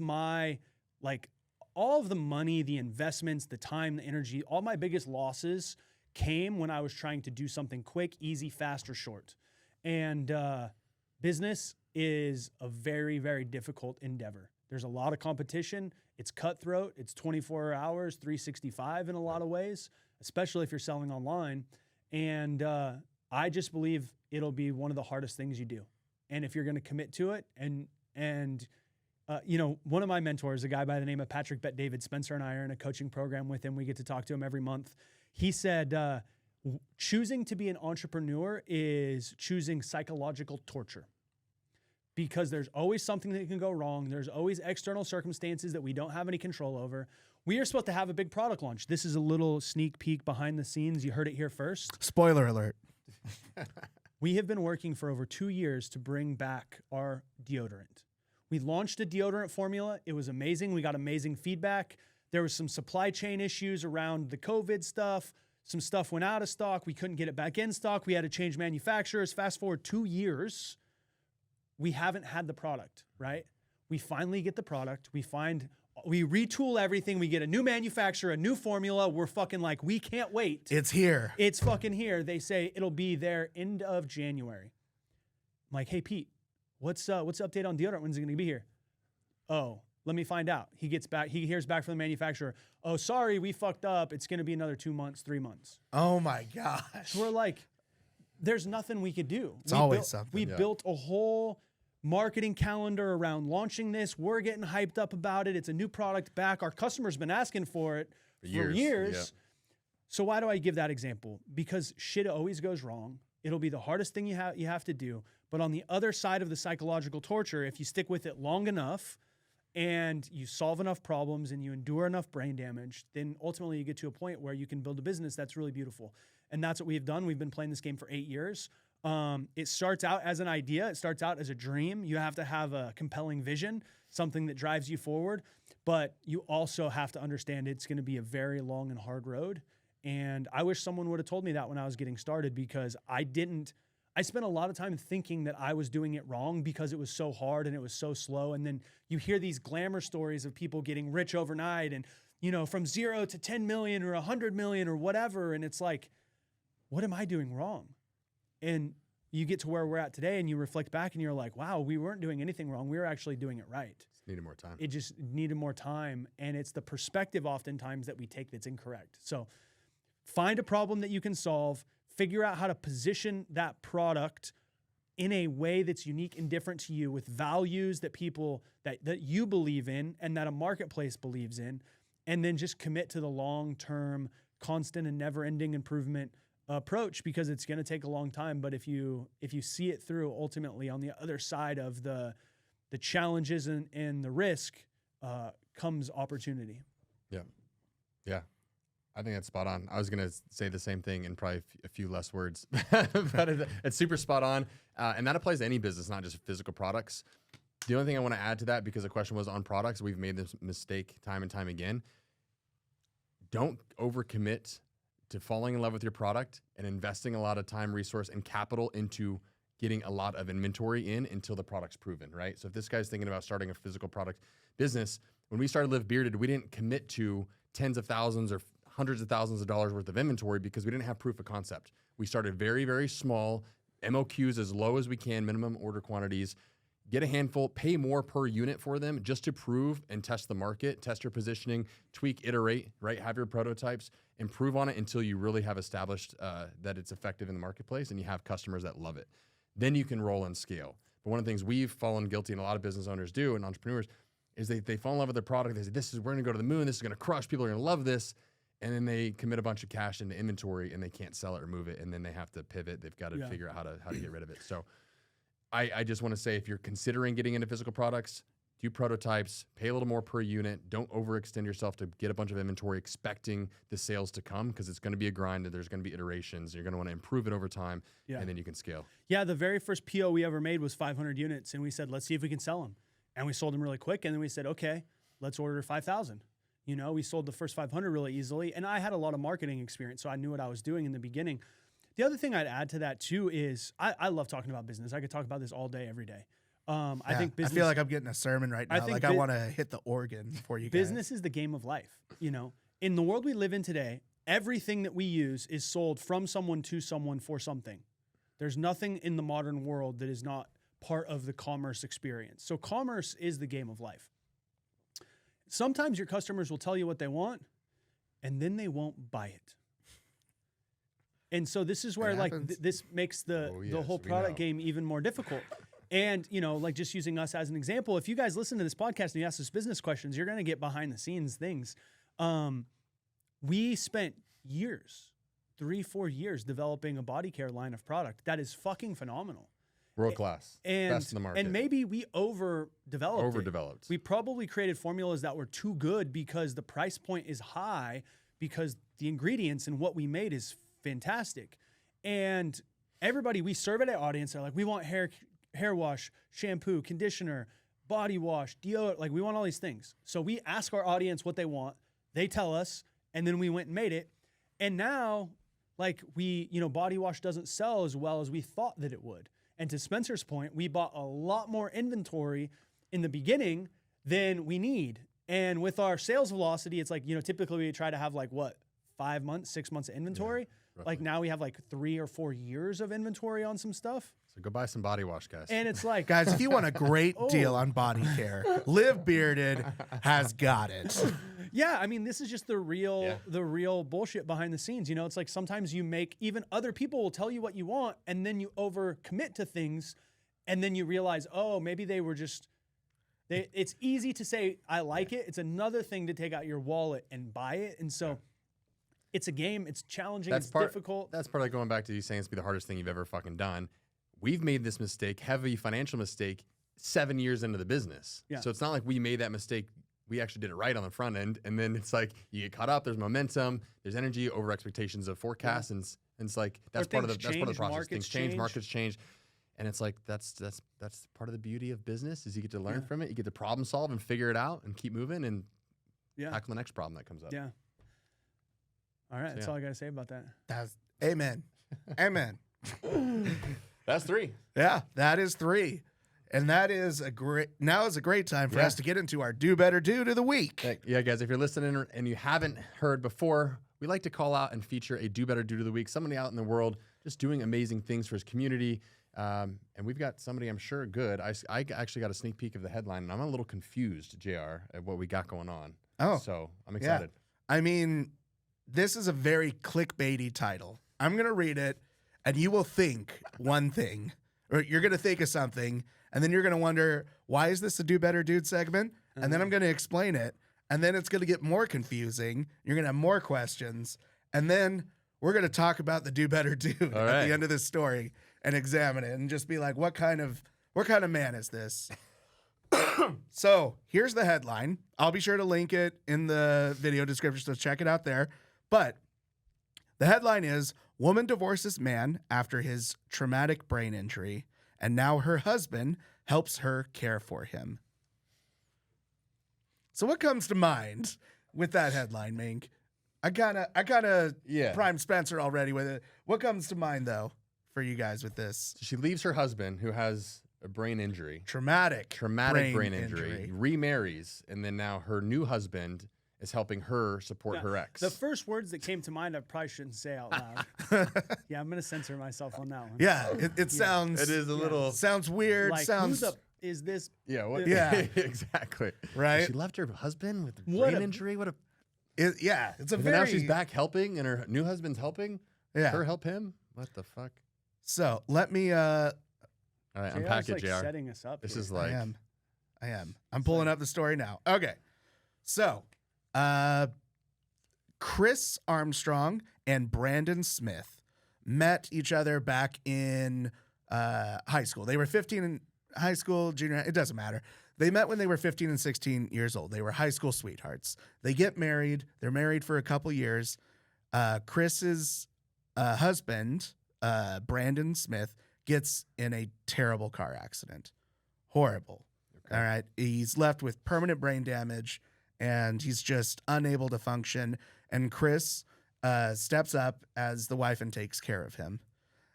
the money, the investments, the time, the energy, all my biggest losses came when I was trying to do something quick, easy, fast, or short. And business is a very, very difficult endeavor. There's a lot of competition. It's cutthroat. It's 24 hours, 365 in a lot of ways, especially if you're selling online. And I just believe it'll be one of the hardest things you do. And if you're going to commit to it, and one of my mentors, a guy by the name of Patrick Bet David, Spencer and I are in a coaching program with him. We get to talk to him every month. He said, choosing to be an entrepreneur is choosing psychological torture. because there's always something that can go wrong. There's always external circumstances that we don't have any control over. We are supposed to have a big product launch. This is a little sneak peek behind the scenes. You heard it here first. Spoiler alert. We have been working for over 2 years to bring back our deodorant. We launched a deodorant formula. It was amazing. We got amazing feedback. There was some supply chain issues around the COVID stuff. Some stuff went out of stock. We couldn't get it back in stock. We had to change manufacturers. Fast forward 2 years, we haven't had the product, right? We finally get the product. We retool everything. We get a new manufacturer, a new formula. We're fucking like, we can't wait. It's here. It's fucking here. They say it'll be there end of January. I'm like, hey, Pete, what's the update on deodorant? When's it going to be here? Oh, let me find out. He gets back. He hears back from the manufacturer. Oh, sorry, we fucked up. It's going to be another 2 months, 3 months. Oh my gosh. So we're like, there's nothing we could do. It's always something. We built a whole marketing calendar around launching this. We're getting hyped up about it. It's a new product back. Our customers been asking for it for years. Yeah. So why do I give that example? Because shit always goes wrong. It'll be the hardest thing you have to do. But on the other side of the psychological torture, if you stick with it long enough and you solve enough problems and you endure enough brain damage, then ultimately you get to a point where you can build a business that's really beautiful. And that's what we've done. We've been playing this game for 8 years. It starts out as an idea. It starts out as a dream. You have to have a compelling vision, something that drives you forward. But you also have to understand it's going to be a very long and hard road. And I wish someone would have told me that when I was getting started, because I spent a lot of time thinking that I was doing it wrong because it was so hard and it was so slow. And then you hear these glamour stories of people getting rich overnight and, from 0 to 10 million or 100 million or whatever. And it's like, what am I doing wrong? And you get to where we're at today and you reflect back and you're like, wow, we weren't doing anything wrong. We were actually doing it right. Just needed more time. It just needed more time. And it's the perspective oftentimes that we take that's incorrect. So find a problem that you can solve, figure out how to position that product in a way that's unique and different to you with values that people that you believe in and that a marketplace believes in, and then just commit to the long-term, constant and never-ending improvement approach, because it's going to take a long time. But if you see it through, ultimately on the other side of the challenges and the risk comes opportunity. Yeah. I think that's spot on. I was going to say the same thing in probably a few less words, but it's super spot on. And that applies to any business, not just physical products. The only thing I want to add to that, because the question was on products, we've made this mistake time and time again. Don't overcommit to falling in love with your product and investing a lot of time, resource, and capital into getting a lot of inventory in until the product's proven, right? So if this guy's thinking about starting a physical product business, when we started Live Bearded, we didn't commit to tens of thousands or hundreds of thousands of dollars worth of inventory because we didn't have proof of concept. We started very, very small, MOQs as low as we can, minimum order quantities, get a handful, pay more per unit for them just to prove and test the market, test your positioning, tweak, iterate, right? Have your prototypes, improve on it until you really have established that it's effective in the marketplace and you have customers that love it. Then you can roll and scale. But one of the things we've fallen guilty, and a lot of business owners do, and entrepreneurs, is they fall in love with their product. They say, we're gonna go to the moon, this is gonna crush, people are gonna love this. And then they commit a bunch of cash into inventory and they can't sell it or move it. And then they have to pivot. They've got to figure out how to get rid of it. So I just want to say, if you're considering getting into physical products, do prototypes, pay a little more per unit. Don't overextend yourself to get a bunch of inventory expecting the sales to come, because it's going to be a grind and there's going to be iterations. You're going to want to improve it over time, and then you can scale. Yeah, the very first PO we ever made was 500 units, and we said, let's see if we can sell them. And we sold them really quick, and then we said, okay, let's order 5,000. We sold the first 500 really easily, and I had a lot of marketing experience, so I knew what I was doing in the beginning. The other thing I'd add to that too is I love talking about business. I could talk about this all day, every day. I think business. I feel like I'm getting a sermon right now. I want to hit the organ for you guys. Business is the game of life. In the world we live in today, everything that we use is sold from someone to someone for something. There's nothing in the modern world that is not part of the commerce experience. So commerce is the game of life. Sometimes your customers will tell you what they want, and then they won't buy it. And so this is where this makes the whole product game even more difficult. And, just using us as an example, if you guys listen to this podcast and you ask us business questions, you're going to get behind the scenes things. We spent years, 3-4 years, developing a body care line of product that is fucking phenomenal. World class. Best in the market. And maybe we overdeveloped it. We probably created formulas that were too good because the price point is high because the ingredients and what we made is fantastic. And everybody we serve at our audience are like, we want hair wash, shampoo, conditioner, body wash, deodorant. Like we want all these things. So we ask our audience what they want. They tell us, and then we went and made it. And now, like body wash doesn't sell as well as we thought that it would. And to Spencer's point, we bought a lot more inventory in the beginning than we need. And with our sales velocity, it's like, typically we try to have 5 months, 6 months of inventory. Yeah, like now we have 3 or 4 years of inventory on some stuff. So go buy some body wash, guys. And it's like, guys, if you want a great deal on body care, Live Bearded has got it. Yeah, I mean, this is just the real bullshit behind the scenes. It's like sometimes you make, even other people will tell you what you want, and then you overcommit to things, and then you realize, oh, maybe they were just. It's easy to say I like it. It's another thing to take out your wallet and buy it, and so. It's a game. It's challenging. It's difficult. That's part of going back to you saying it's be the hardest thing you've ever fucking done. We've made this mistake, heavy financial mistake, 7 years into the business. Yeah. So it's not like we made that mistake. We actually did it right on the front end. And then it's like you get caught up. There's momentum. There's energy over expectations of forecasts. And it's like that's part of the process. Things change. Markets change. And it's like that's part of the beauty of business is you get to learn from it. You get to problem solve and figure it out and keep moving and tackle the next problem that comes up. Yeah. All right, that's all I got to say about that. That's amen. Amen. That's 3. Yeah, that is 3. And that is a great time for us to get into our Do Better Dude of the Week. Yeah, guys, if you're listening and you haven't heard before, we like to call out and feature a Do Better Dude of the Week, somebody out in the world just doing amazing things for his community. And we've got somebody I'm sure good. I actually got a sneak peek of the headline, and I'm a little confused, JR, at what we got going on. Oh. So I'm excited. Yeah. I mean, this is a very clickbaity title. I'm going to read it, and you will think one thing, or you're going to think of something, and then you're going to wonder, why is this a Do Better Dude segment? Mm-hmm. And then I'm going to explain it, and then it's going to get more confusing. You're going to have more questions, and then we're going to talk about the Do Better Dude at the end of this story and examine it and just be like, what kind of man is this? So here's the headline. I'll be sure to link it in the video description, so check it out there. But the headline is, woman divorces man after his traumatic brain injury, and now her husband helps her care for him. So what comes to mind with that headline, Mink? I kinda primed Spencer already with it. What comes to mind, though, for you guys with this? So she leaves her husband, who has a brain injury. Traumatic brain injury. Remarries, and then now her new husband is helping her support her ex. The first words that came to mind I probably shouldn't say out loud. Yeah, I'm going to censor myself on that one. Yeah, it sounds... It is a little... Sounds weird. Like, sounds... is this... Yeah, what? Yeah. Exactly. Right? She left her husband with brain injury? It's a and very... now she's back helping, and her new husband's helping her help him? What the fuck? So, let me... All right, unpack it, JR. Setting us up. This is like... I am. I'm pulling up the story now. Okay. So... Chris Armstrong and Brandon Smith met each other back in high school. They were 15 in high school, junior, it doesn't matter. They met when they were 15 and 16 years old. They were high school sweethearts. They get married. They're married for a couple years. Chris's husband, Brandon Smith, gets in a terrible car accident. Horrible. Okay. All right. He's left with permanent brain damage, and he's just unable to function. And Chris steps up as the wife and takes care of him.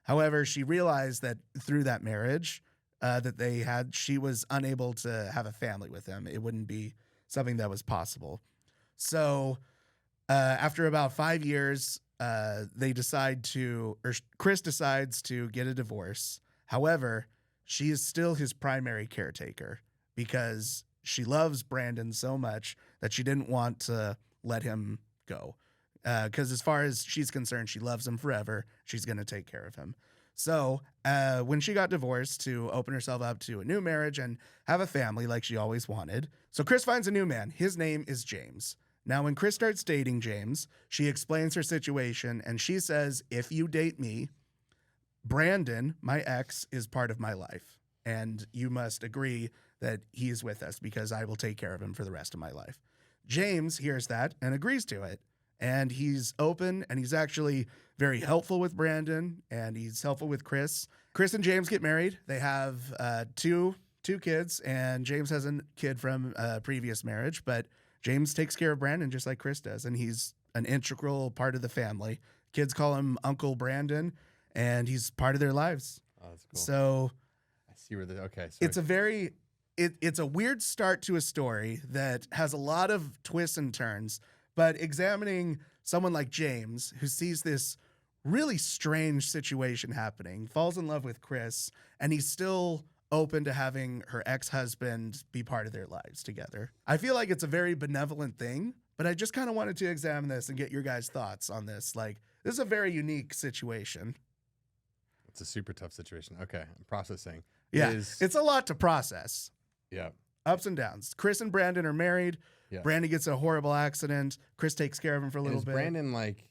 However, she realized that through that marriage that they had, she was unable to have a family with him. It wouldn't be something that was possible. So after about 5 years, Chris decides to get a divorce. However, she is still his primary caretaker because she loves Brandon so much that she didn't want to let him go. Because as far as she's concerned, she loves him forever. She's going to take care of him. So when she got divorced to open herself up to a new marriage and have a family like she always wanted, so Chris finds a new man. His name is James. Now, when Chris starts dating James, she explains her situation, and she says, if you date me, Brandon, my ex, is part of my life, and you must agree that he is with us because I will take care of him for the rest of my life. James hears that and agrees to it, and he's open, and he's actually very helpful with Brandon, and he's helpful with Chris. Chris and James get married. They have two kids, and James has a kid from a previous marriage, but James takes care of Brandon just like Chris does, and he's an integral part of the family. Kids call him Uncle Brandon, and he's part of their lives. Oh, that's cool. So I see where okay. Sorry. it's a very it's a weird start to a story that has a lot of twists and turns, but examining someone like James, who sees this really strange situation happening, falls in love with Chris, and he's still open to having her ex-husband be part of their lives together. I feel like it's a very benevolent thing, but I just kind of wanted to examine this and get your guys' thoughts on this. Like, this is a very unique situation. It's a super tough situation. Okay, I'm processing. Yeah, it's a lot to process. Yeah. Ups and downs. Chris and Brandon are married. Yeah. Brandon gets a horrible accident. Chris takes care of him for a little Is bit. Brandon like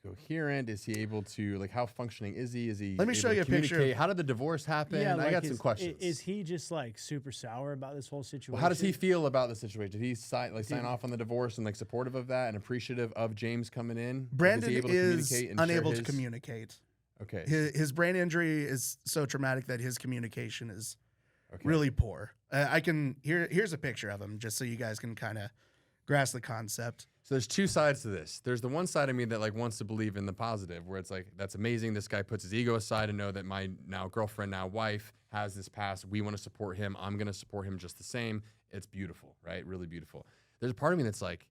coherent? Is he able to like how functioning is he? Is he? Let me able show to you a picture. communicate? How did the divorce happen? Yeah, I like, got some questions. Is he just like super sour about this whole situation? Well, how does he feel about the situation? Did he sign off on the divorce and like supportive of that and appreciative of James coming in? Brandon he able to is communicate and unable share to his- communicate. Okay. His brain injury is so traumatic that his communication is Okay. really poor. Here's a picture of him just so you guys can kind of grasp the concept. So there's two sides to this. There's the one side of me that like wants to believe in the positive, where it's like, that's amazing. This guy puts his ego aside and know that my now girlfriend, now wife, has this past. We want to support him. I'm going to support him just the same. It's beautiful, right? Really beautiful. There's a part of me that's like,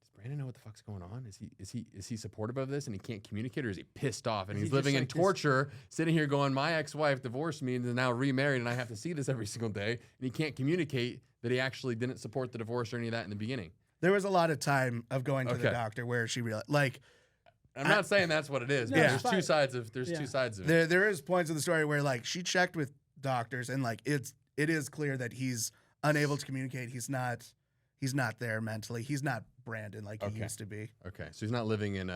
does Brandon know what the fuck's going on? Is he supportive of this and he can't communicate, or is he pissed off and Is he's he living just in like this- torture, sitting here going, my ex-wife divorced me and is now remarried and I have to see this every single day, and he can't communicate that he actually didn't support the divorce or any of that in the beginning. There was a lot of time of going to the Okay. doctor where she realized, like, I'm not saying that's what it is, but No, there's it's two sides of Yeah. two sides of it. there is points of the story where like she checked with doctors and like it is clear that he's unable to communicate. He's not there mentally. He's not Brandon like he Okay. used to be. Okay, so he's not living in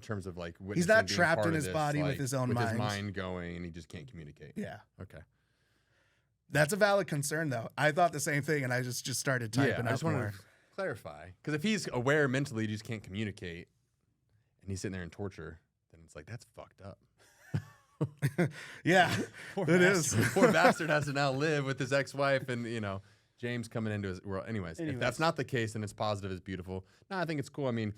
terms of like He's not witnessing being trapped part in of his this, body with like, his own with mind. his mind going, and he just can't communicate. Yeah. Okay. That's a valid concern though. I thought the same thing and I just started typing I up just want more. to clarify, because if he's aware mentally, he just can't communicate, and he's sitting there in torture, then it's like that's fucked up. Yeah, Poor it is. Poor bastard has to now live with his ex-wife, and James coming into his world. Anyways, if that's not the case, then it's positive, it's beautiful. No, I think it's cool. I mean,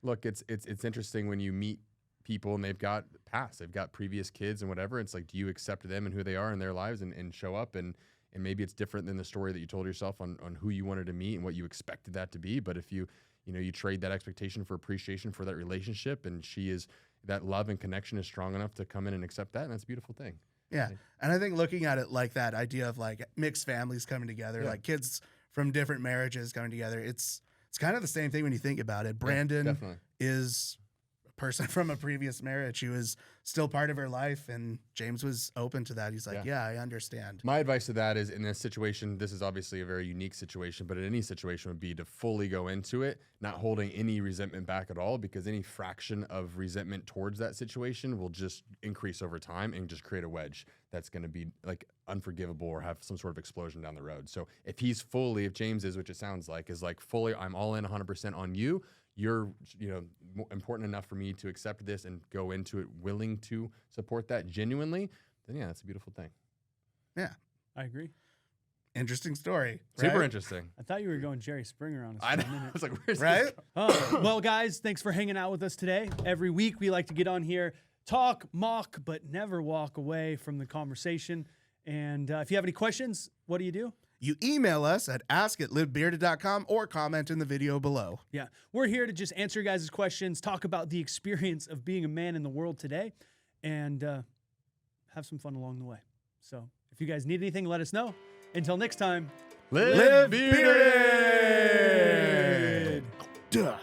look, it's interesting when you meet people and they've got past, they've got previous kids and whatever. It's like, do you accept them and who they are in their lives and show up and maybe it's different than the story that you told yourself on who you wanted to meet and what you expected that to be. But if you trade that expectation for appreciation for that relationship, and that love and connection is strong enough to come in and accept that, and that's a beautiful thing. Yeah. And I think looking at it like that idea of like mixed families coming together, Yeah. like kids from different marriages coming together, it's kind of the same thing when you think about it. Brandon definitely. is a person from a previous marriage who is still part of her life, and James was open to that. He's like, yeah, I understand. My advice to that is, in this situation, this is obviously a very unique situation, but in any situation would be to fully go into it, not holding any resentment back at all, because any fraction of resentment towards that situation will just increase over time and just create a wedge that's going to be like unforgivable or have some sort of explosion down the road. So if James is, which it sounds like, is like fully, I'm all in 100% on you, you're important enough for me to accept this and go into it willing to support that genuinely, then yeah, that's a beautiful thing. Yeah. I agree. Interesting story. Super right? interesting. I thought you were going Jerry Springer on us I for know. a I minute. was like, where's Right? this Well, guys, thanks for hanging out with us today. Every week we like to get on here, talk, mock, but never walk away from the conversation. And if you have any questions, what do? You email us at ask@livebearded.com or comment in the video below. Yeah, we're here to just answer your guys' questions, talk about the experience of being a man in the world today, and have some fun along the way. So if you guys need anything, let us know. Until next time, Live bearded! Duh.